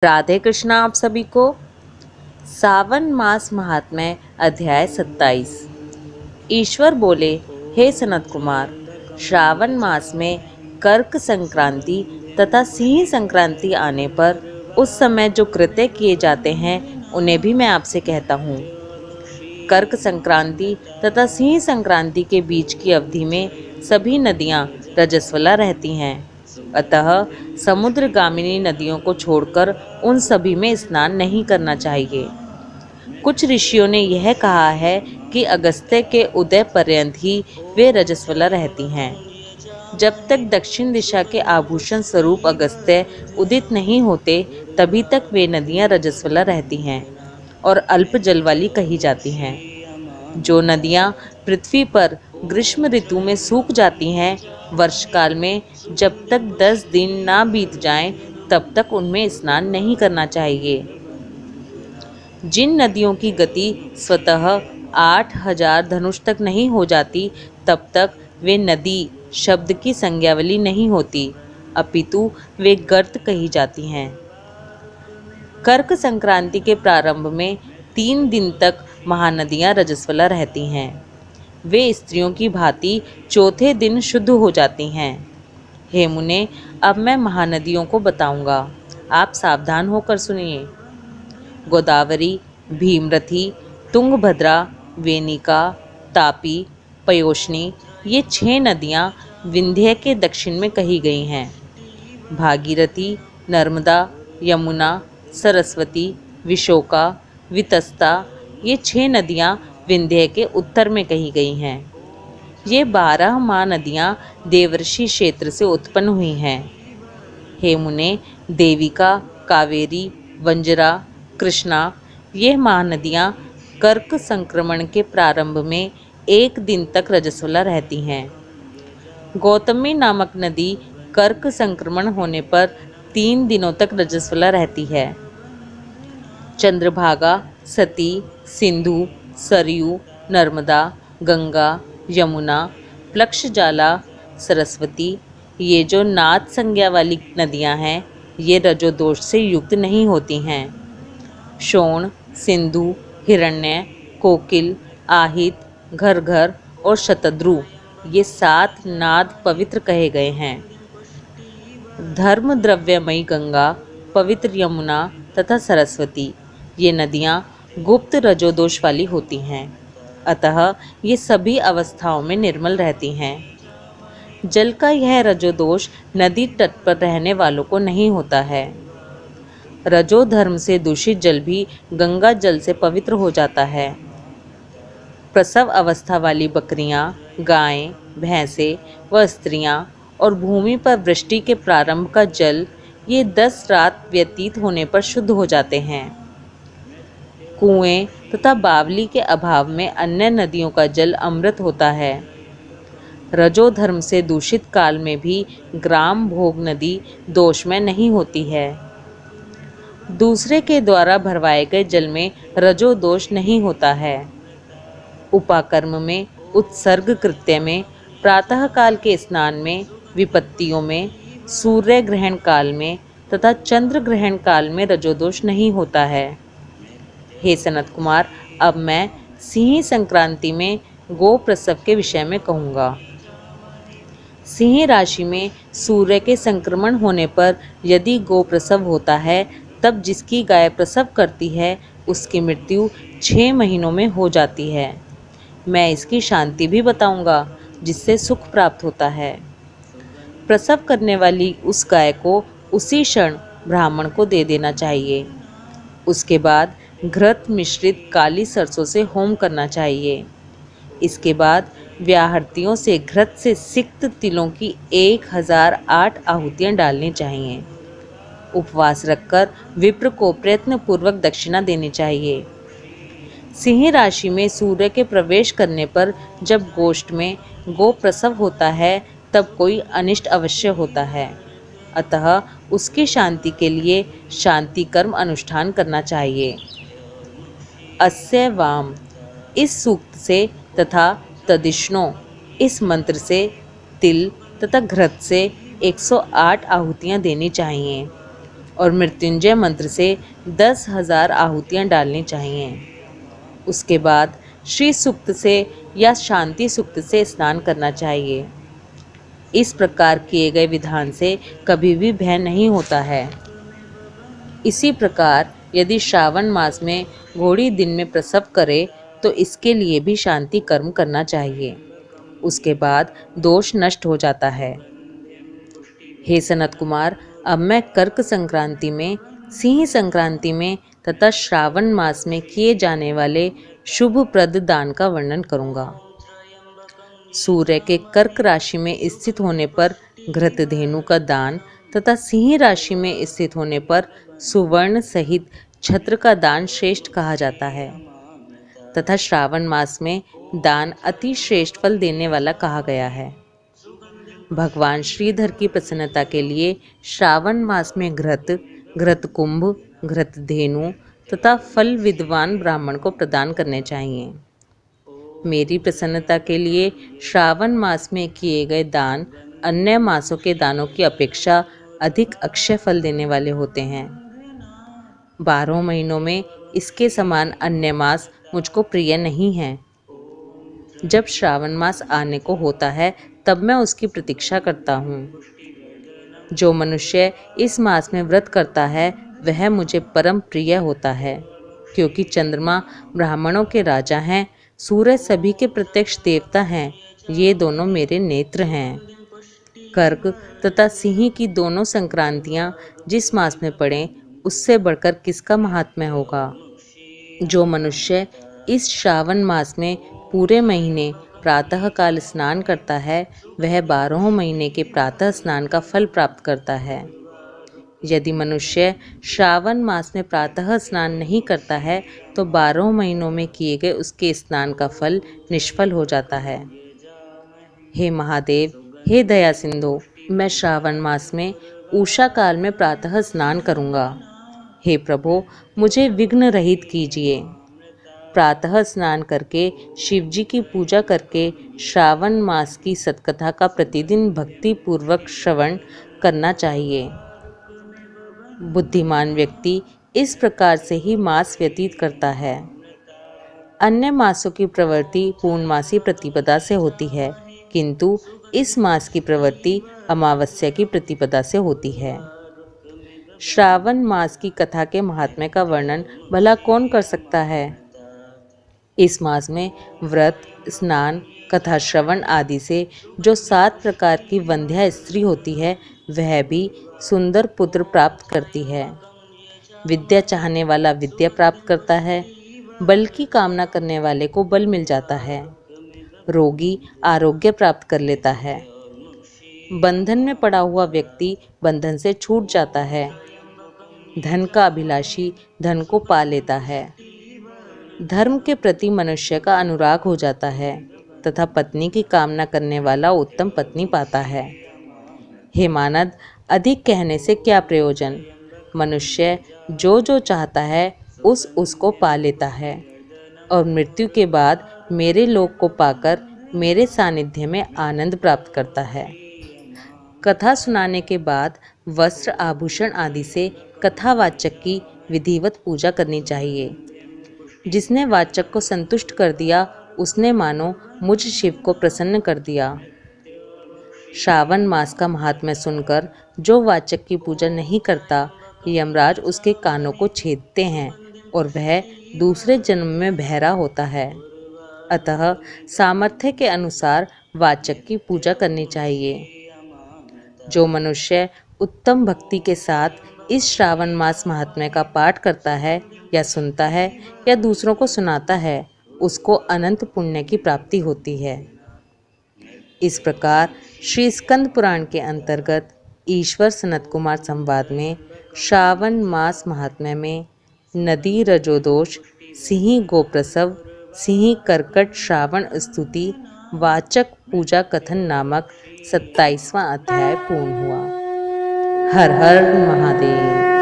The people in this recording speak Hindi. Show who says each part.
Speaker 1: राधे कृष्णा आप सभी को। सावन मास महात्म्य अध्याय 27। ईश्वर बोले, हे सनत कुमार, श्रावण मास में कर्क संक्रांति तथा सिंह संक्रांति आने पर उस समय जो कृत्य किए जाते हैं उन्हें भी मैं आपसे कहता हूँ। कर्क संक्रांति तथा सिंह संक्रांति के बीच की अवधि में सभी नदियाँ रजस्वला रहती हैं, अतः समुद्रगामिनी नदियों को छोड़कर उन सभी में स्नान नहीं करना चाहिए। कुछ ऋषियों ने यह कहा है कि अगस्त्य के उदय पर्यंत ही वे रजस्वला रहती हैं। जब तक दक्षिण दिशा के आभूषण स्वरूप अगस्त्य उदित नहीं होते तभी तक वे नदियां रजस्वला रहती हैं और अल्प जल वाली कही जाती हैं। जो नदियां पृथ्वी पर ग्रीष्म ऋतु में सूख जाती हैं, वर्षकाल में जब तक 10 दिन ना बीत जाएं तब तक उनमें स्नान नहीं करना चाहिए। जिन नदियों की गति स्वतः 8000 धनुष तक नहीं हो जाती तब तक वे नदी शब्द की संज्ञावली नहीं होती, अपितु वे गर्त कही जाती हैं। कर्क संक्रांति के प्रारंभ में 3 दिन तक महानदियां रजस्वला रहती हैं। वे स्त्रियों की भांति चौथे दिन शुद्ध हो जाती हैं। हे मुने, अब मैं महानदियों को बताऊंगा, आप सावधान होकर सुनिए। गोदावरी, भीमरथी, तुंगभद्रा, वेनिका, तापी, पयोष्णी, ये 6 नदियाँ विंध्य के दक्षिण में कही गई हैं। भागीरथी, नर्मदा, यमुना, सरस्वती, विशोका, वितस्ता, ये 6 नदियाँ विंध्य के उत्तर में कही गई हैं। ये 12 महानदियाँ देवर्षि क्षेत्र से उत्पन्न हुई हैं। हे मुने, देविका, कावेरी, वंजरा, कृष्णा, ये महानदियाँ कर्क संक्रमण के प्रारंभ में 1 दिन तक रजस्वला रहती हैं। गौतमी नामक नदी कर्क संक्रमण होने पर 3 दिनों तक रजस्वला रहती है। चंद्रभागा, सती, सिंधु, सरयू, नर्मदा, गंगा, यमुना, प्लक्षजाला, सरस्वती, ये जो नाद संज्ञा वाली नदियां हैं, ये रजोदोष से युक्त नहीं होती हैं। शोण, सिंधु, हिरण्य, कोकिल, आहित, घरघर और शतद्रु, ये 7 नाद पवित्र कहे गए हैं। धर्म द्रव्यमयी गंगा, पवित्र यमुना तथा सरस्वती, ये नदियाँ गुप्त रजोदोष वाली होती हैं, अतः ये सभी अवस्थाओं में निर्मल रहती हैं। जल का यह रजोदोष नदी तट पर रहने वालों को नहीं होता है। रजोधर्म से दूषित जल भी गंगा जल से पवित्र हो जाता है। प्रसव अवस्था वाली बकरियां, गायें, भैंसे व स्त्रियां और भूमि पर वृष्टि के प्रारंभ का जल, ये 10 रात व्यतीत होने पर शुद्ध हो जाते हैं। कुएं तथा बावली के अभाव में अन्य नदियों का जल अमृत होता है। रजोधर्म से दूषित काल में भी ग्राम भोग नदी दोष में नहीं होती है। दूसरे के द्वारा भरवाए गए जल में रजो दोष नहीं होता है। उपाकर्म में, उत्सर्ग कृत्य में, प्रातः काल के स्नान में, विपत्तियों में, सूर्य ग्रहण काल में तथा चंद्र ग्रहण काल में रजोदोष नहीं होता है। हे सनत कुमार, अब मैं सिंह संक्रांति में गो प्रसव के विषय में कहूँगा। सिंह राशि में सूर्य के संक्रमण होने पर यदि गो प्रसव होता है तब जिसकी गाय प्रसव करती है उसकी मृत्यु 6 महीनों में हो जाती है। मैं इसकी शांति भी बताऊंगा जिससे सुख प्राप्त होता है। प्रसव करने वाली उस गाय को उसी क्षण ब्राह्मण को दे देना चाहिए। उसके बाद घृत मिश्रित काली सरसों से होम करना चाहिए। इसके बाद व्याहृतियों से घृत से सिक्त तिलों की 1008 आहुतियाँ डालनी चाहिए। उपवास रखकर विप्र को प्रयत्न पूर्वक दक्षिणा देनी चाहिए। सिंह राशि में सूर्य के प्रवेश करने पर जब गोष्ठ में गो प्रसव होता है तब कोई अनिष्ट अवश्य होता है, अतः उसकी शांति के लिए शांति कर्म अनुष्ठान करना चाहिए। अस्य वाम, इस सूक्त से तथा तदिष्णो, इस मंत्र से तिल तथा घृत से 108 आहुतियाँ देनी चाहिए और मृत्युंजय मंत्र से 10,000 आहुतियाँ डालनी चाहिए। उसके बाद श्री सूक्त से या शांति सूक्त से स्नान करना चाहिए। इस प्रकार किए गए विधान से कभी भी भय नहीं होता है। इसी प्रकार यदि श्रावण मास में घोड़ी दिन में प्रसव करे तो इसके लिए भी शांति कर्म करना चाहिए। उसके बाद दोष नष्ट हो जाता है। हे सनत कुमार, अब मैं कर्क संक्रांति में, सिंह संक्रांति में तथा श्रावण मास में किए जाने वाले शुभप्रद दान का वर्णन करूंगा। सूर्य के कर्क राशि में स्थित होने पर घृतधेनु का दान तथा सिंह राशि में स्थित होने पर सुवर्ण सहित छत्र का दान श्रेष्ठ कहा जाता है तथा श्रावण मास में दान अति श्रेष्ठ फल देने वाला कहा गया है। भगवान श्रीधर की प्रसन्नता के लिए श्रावण मास में घृत कुंभ, घृतधेनु तथा फल विद्वान ब्राह्मण को प्रदान करने चाहिए। मेरी प्रसन्नता के लिए श्रावण मास में किए गए दान अन्य मासों के दानों की अपेक्षा अधिक अक्षय फल देने वाले होते हैं। 12 महीनों में इसके समान अन्य मास मुझको प्रिय नहीं है। जब श्रावण मास आने को होता है तब मैं उसकी प्रतीक्षा करता हूँ। जो मनुष्य इस मास में व्रत करता है वह मुझे परम प्रिय होता है, क्योंकि चंद्रमा ब्राह्मणों के राजा हैं, सूर्य सभी के प्रत्यक्ष देवता हैं, ये दोनों मेरे नेत्र हैं। कर्क तथा सिंह की दोनों संक्रांतियाँ जिस मास में पड़ें उससे बढ़कर किसका महात्म्य होगा। जो मनुष्य इस श्रावण मास में पूरे महीने प्रातःकाल स्नान करता है वह 12 महीने के प्रातः स्नान का फल प्राप्त करता है। यदि मनुष्य श्रावण मास में प्रातः स्नान नहीं करता है तो 12 महीनों में किए गए उसके स्नान का फल निष्फल हो जाता है। हे महादेव, हे दया सिंधु, मैं श्रावण मास में उषा काल में प्रातः स्नान करूँगा। हे प्रभु, मुझे विघ्न रहित कीजिए। प्रातः स्नान करके शिवजी की पूजा करके श्रावण मास की सत्कथा का प्रतिदिन भक्ति पूर्वक श्रवण करना चाहिए। बुद्धिमान व्यक्ति इस प्रकार से ही मास व्यतीत करता है। अन्य मासों की प्रवृत्ति पूर्णमासी प्रतिपदा से होती है, किंतु इस मास की प्रवृत्ति अमावस्या की प्रतिपदा से होती है। श्रावण मास की कथा के महात्म्य का वर्णन भला कौन कर सकता है। इस मास में व्रत, स्नान, कथा श्रवण आदि से जो 7 प्रकार की वंध्या स्त्री होती है वह भी सुंदर पुत्र प्राप्त करती है। विद्या चाहने वाला विद्या प्राप्त करता है, बल की कामना करने वाले को बल मिल जाता है, रोगी आरोग्य प्राप्त कर लेता है, बंधन में पड़ा हुआ व्यक्ति बंधन से छूट जाता है, धन का अभिलाषी धन को पा लेता है, धर्म के प्रति मनुष्य का अनुराग हो जाता है तथा पत्नी की कामना करने वाला उत्तम पत्नी पाता है। हे मानद, अधिक कहने से क्या प्रयोजन। मनुष्य जो जो चाहता है उसको पा लेता है और मृत्यु के बाद मेरे लोक को पाकर मेरे सानिध्य में आनंद प्राप्त करता है। कथा सुनाने के बाद वस्त्र आभूषण आदि से कथावाचक की विधिवत पूजा करनी चाहिए। जिसने वाचक को संतुष्ट कर दिया उसने मानो मुझ शिव को प्रसन्न कर दिया। श्रावण मास का महात्म्य सुनकर जो वाचक की पूजा नहीं करता, यमराज उसके कानों को छेदते हैं और वह दूसरे जन्म में बहरा होता है। अतः सामर्थ्य के अनुसार वाचक की पूजा करनी चाहिए। जो मनुष्य उत्तम भक्ति के साथ इस श्रावण मास महात्म्य का पाठ करता है या सुनता है या दूसरों को सुनाता है, उसको अनंत पुण्य की प्राप्ति होती है। इस प्रकार श्री स्कंद पुराण के अंतर्गत ईश्वर सनत कुमार संवाद में श्रावण मास महात्म्य में नदी रजोदोष, सिंह गोप्रसव, सिंह कर्कट श्रावण स्तुति, वाचक पूजा कथन नामक 27वां अध्याय पूर्ण हुआ। हर हर महादेव।